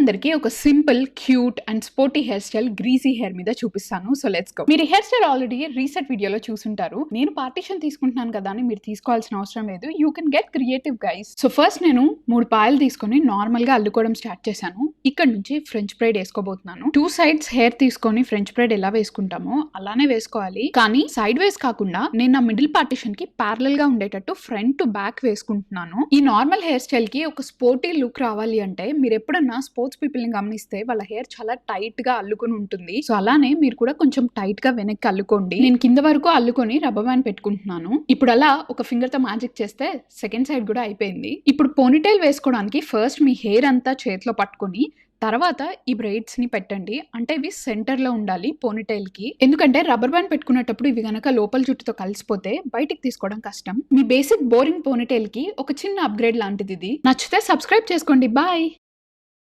అందరికీ ఒక simple cute and sporty hair style greasy hair మీద చూపిస్తాను. So let's go. మీరు హెయిర్ స్టైల్ ఆల్రెడీ రీసెంట్ వీడియోలో చూసుంటారు. నేను పార్టీషన్ తీసుకుంటున్నాను కదా అని మీరు తీసుకోవాల్సిన అవసరం లేదు. You can get creative guys. So first నేను 3 పాయలు తీసుకొని నార్మల్ గా అల్లుకోవడం స్టార్ట్ చేశాను. ఇక్కడ నుంచి ఫ్రెంచ్ బ్రైడ్ వేసుకోబోతున్నాను. 2 సైడ్స్ హెయిర్ తీసుకొని ఫ్రెంచ్ బ్రైడ్ ఎలా వేసుకుంటామో అలానే వేసుకోవాలి. కానీ సైడ్ వేస్ కాకుండా నేను నా మిడిల్ పార్టీషన్ కి ప్యారలల్ గా ఉండేటట్టు ఫ్రంట్ టు బ్యాక్ వేసుకుంటున్నాను. ఈ నార్మల్ హెయిర్ స్టైల్ కి ఒక స్పోర్టీ లుక్ రావాలి అంటే మీరు ఎప్పుడన్నా స్పోర్ట్స్ పీపుల్ ని గమనిస్తే వాళ్ళ హెయిర్ చాలా టైట్ గా అల్లుకొని ఉంటుంది. సో అలానే మీరు కూడా కొంచెం టైట్ గా వెనక్కి అల్లుకోండి. నేను కింద వరకు అల్లుకొని రబ్బర్ బ్యాండ్ పెట్టుకుంటున్నాను. ఇప్పుడు అలా ఒక ఫింగర్ తో మ్యాజిక్ చేస్తే సెకండ్ సైడ్ కూడా అయిపోయింది. ఇప్పుడు పోనీటైల్ వేసుకోవడానికి ఫస్ట్ మీ హెయిర్ అంతా చేతిలో పట్టుకొని తర్వాత ఈ బ్రైడ్స్ ని పెట్టండి. అంటే ఇవి సెంటర్ లో ఉండాలి పోనీటైల్ కి. ఎందుకంటే రబ్బర్ బ్యాండ్ పెట్టుకునేటప్పుడు ఇవి గనక లోపల జుట్టుతో కలిసిపోతే బయటికి తీసుకోవడం కష్టం. మీ బేసిక్ బోరింగ్ పోనీటైల్ కి ఒక చిన్న అప్గ్రేడ్ లాంటిది ఇది. నచ్చితే సబ్స్క్రైబ్ చేసుకోండి. బాయ్.